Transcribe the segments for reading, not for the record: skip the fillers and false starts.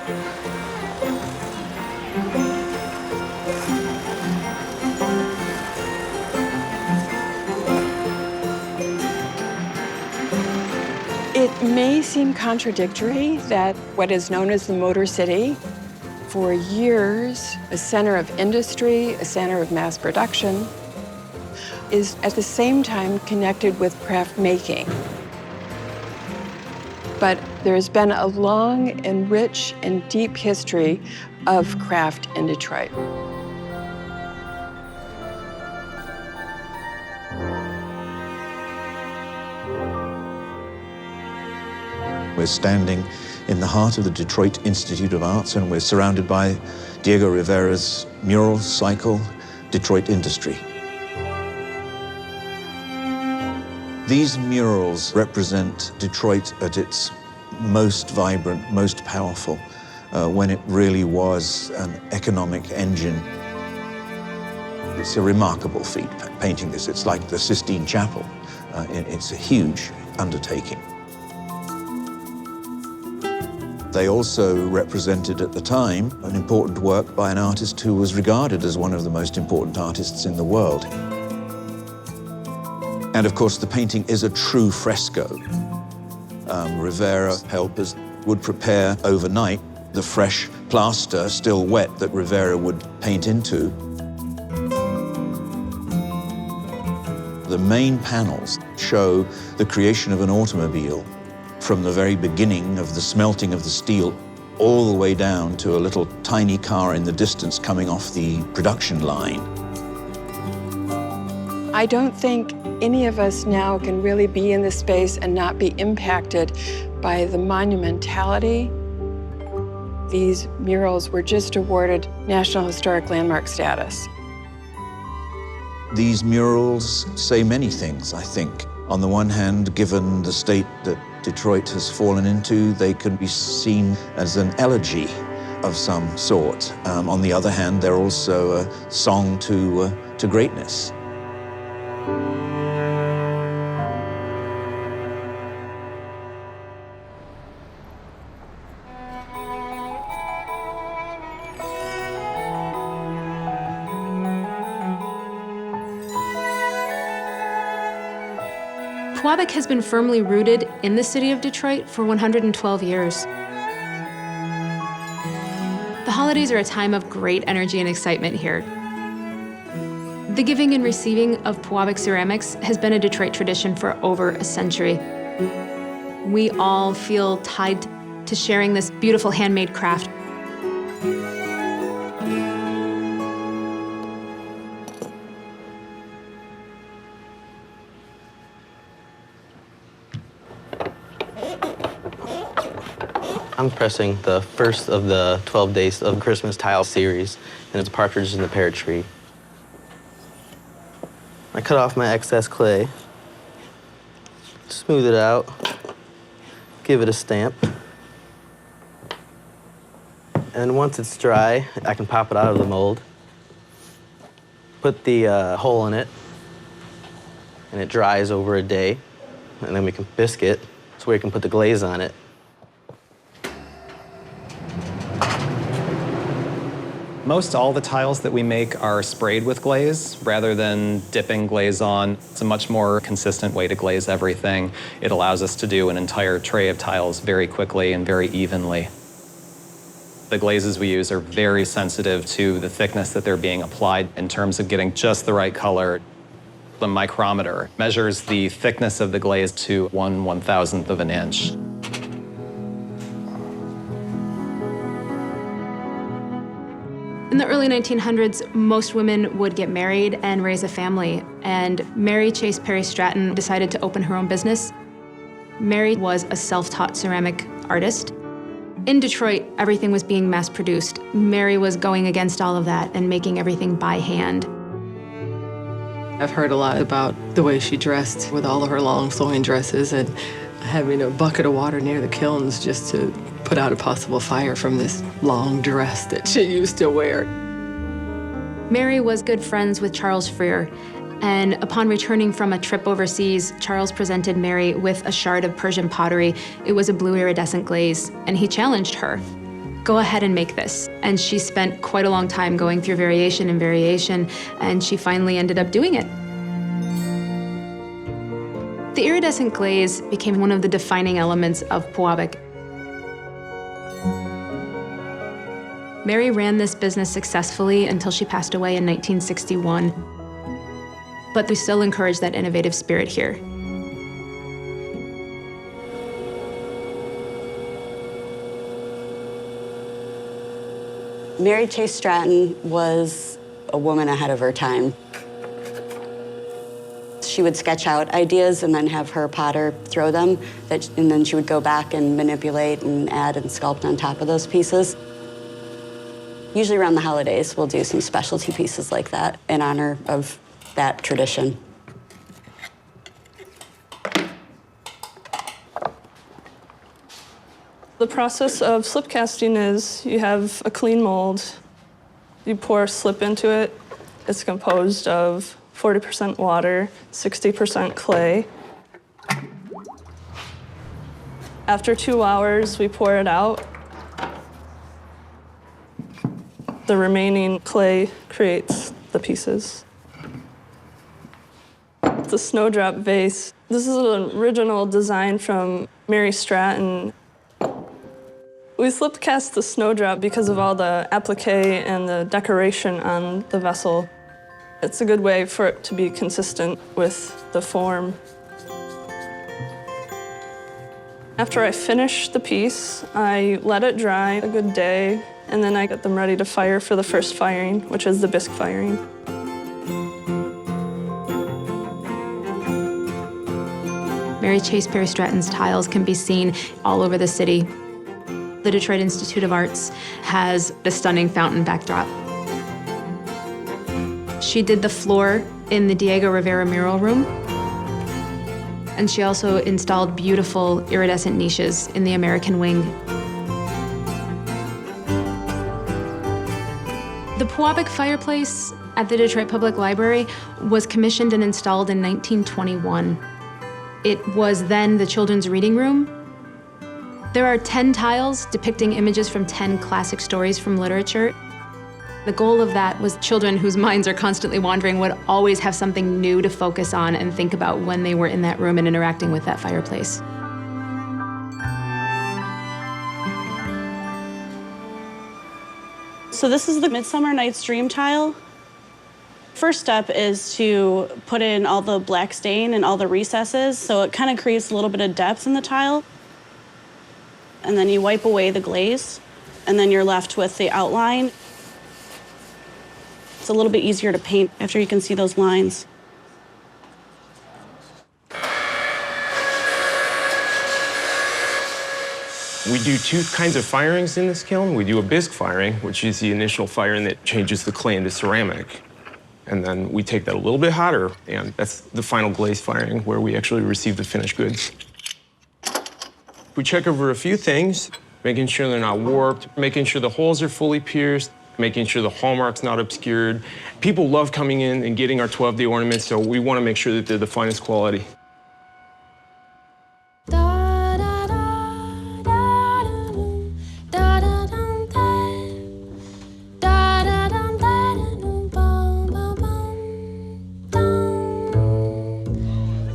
It may seem contradictory that what is known as the Motor City, for years a center of industry, a center of mass production, is at the same time connected with craft making. But there's been a long and rich and deep history of craft in Detroit. We're standing in the heart of the Detroit Institute of Arts, and we're surrounded by Diego Rivera's mural cycle, Detroit Industry. These murals represent Detroit at its most vibrant, most powerful, when it really was an economic engine. It's a remarkable feat, painting this. It's like the Sistine Chapel. It's a huge undertaking. They also represented at the time an important work by an artist who was regarded as one of the most important artists in the world. And of course, the painting is a true fresco. Rivera helpers would prepare overnight the fresh plaster, still wet, that Rivera would paint into. The main panels show the creation of an automobile from the very beginning of the smelting of the steel all the way down to a little tiny car in the distance coming off the production line. I don't think any of us now can really be in this space and not be impacted by the monumentality. These murals were just awarded National Historic Landmark status. These murals say many things, I think. On the one hand, given the state that Detroit has fallen into, they can be seen as an elegy of some sort. On the other hand, they're also a song to greatness. Pewabic has been firmly rooted in the city of Detroit for 112 years. The holidays are a time of great energy and excitement here. The giving and receiving of Pewabic ceramics has been a Detroit tradition for over a century. We all feel tied to sharing this beautiful handmade craft. I'm pressing the first of the 12 Days of Christmas tile series, and it's Partridge in the Pear Tree. I cut off my excess clay, smooth it out, give it a stamp, and once it's dry, I can pop it out of the mold, put the hole in it, and it dries over a day, and then we can bisque it so we can put the glaze on it. Most all the tiles that we make are sprayed with glaze rather than dipping glaze on. It's a much more consistent way to glaze everything. It allows us to do an entire tray of tiles very quickly and very evenly. The glazes we use are very sensitive to the thickness that they're being applied in terms of getting just the right color. The micrometer measures the thickness of the glaze to 1/1000th of an inch. In the early 1900s, most women would get married and raise a family, and Mary Chase Perry Stratton decided to open her own business. Mary was a self-taught ceramic artist. In Detroit, everything was being mass-produced. Mary was going against all of that and making everything by hand. I've heard a lot about the way she dressed with all of her long flowing dresses and having a bucket of water near the kilns just to put out a possible fire from this long dress that she used to wear. Mary was good friends with Charles Freer, and upon returning from a trip overseas, Charles presented Mary with a shard of Persian pottery. It was a blue iridescent glaze, and he challenged her. go ahead and make this. And she spent quite a long time going through variation and variation, and she finally ended up doing it. The iridescent glaze became one of the defining elements of Pewabic. Mary ran this business successfully until she passed away in 1961. But we still encourage that innovative spirit here. Mary Chase Stratton was a woman ahead of her time. She would sketch out ideas and then have her potter throw them, and then she would go back and manipulate and add and sculpt on top of those pieces. Usually around the holidays, we'll do some specialty pieces like that in honor of that tradition. The process of slip casting is you have a clean mold, you pour slip into it. It's composed of 40% water, 60% clay. After 2 hours, we pour it out. The remaining clay creates the pieces. The snowdrop vase. This is an original design from Mary Stratton. We slip cast the snowdrop because of all the applique and the decoration on the vessel. It's a good way for it to be consistent with the form. After I finish the piece, I let it dry a good day, and then I get them ready to fire for the first firing, which is the bisque firing. Mary Chase Perry Stratton's tiles can be seen all over the city. The Detroit Institute of Arts has a stunning fountain backdrop. She did the floor in the Diego Rivera mural room. And she also installed beautiful iridescent niches in the American wing. The Pewabic fireplace at the Detroit Public Library was commissioned and installed in 1921. It was then the children's reading room. There are 10 tiles depicting images from 10 classic stories from literature. The goal of that was children whose minds are constantly wandering would always have something new to focus on and think about when they were in that room and interacting with that fireplace. So this is the Midsummer Night's Dream tile. First step is to put in all the black stain and all the recesses, so it kind of creates a little bit of depth in the tile. And then you wipe away the glaze, and then you're left with the outline. It's a little bit easier to paint after you can see those lines. We do two kinds of firings in this kiln. We do a bisque firing, which is the initial firing that changes the clay into ceramic. And then we take that a little bit hotter, and that's the final glaze firing where we actually receive the finished goods. We check over a few things, making sure they're not warped, making sure the holes are fully pierced, making sure the hallmark's not obscured. People love coming in and getting our 12-day ornaments, so we want to make sure that they're the finest quality.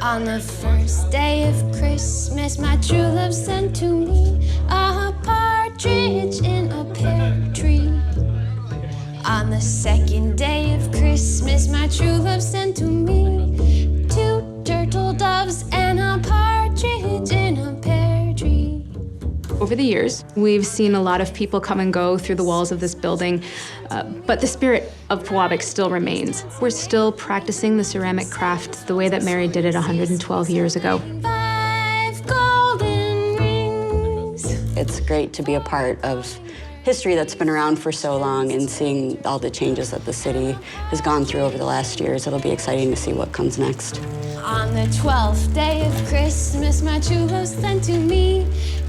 On the first day of Christmas, my true love sent to me a partridge in a pear tree. On the second day of Christmas, my true love sent to me 2 turtle doves and a partridge in a pear tree. Over the years, we've seen a lot of people come and go through the walls of this building, but the spirit of Pewabic still remains. We're still practicing the ceramic craft the way that Mary did it 112 years ago. 5 golden rings. It's great to be a part of history that's been around for so long and seeing all the changes that the city has gone through over the last years. It'll be exciting to see what comes next. On the 12th day of Christmas, my true love sent to me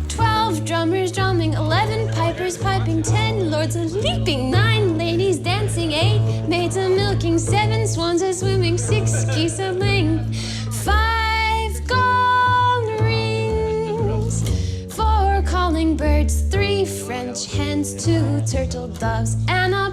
12 drummers drumming, 11 pipers piping, 10 lords a-leaping, 9 ladies dancing, 8 maids a-milking, 7 swans a-swimming, 6 geese a-laying, 5 gold rings, 4 calling birds, 3 friends ostrich hens, 2 turtle doves, and a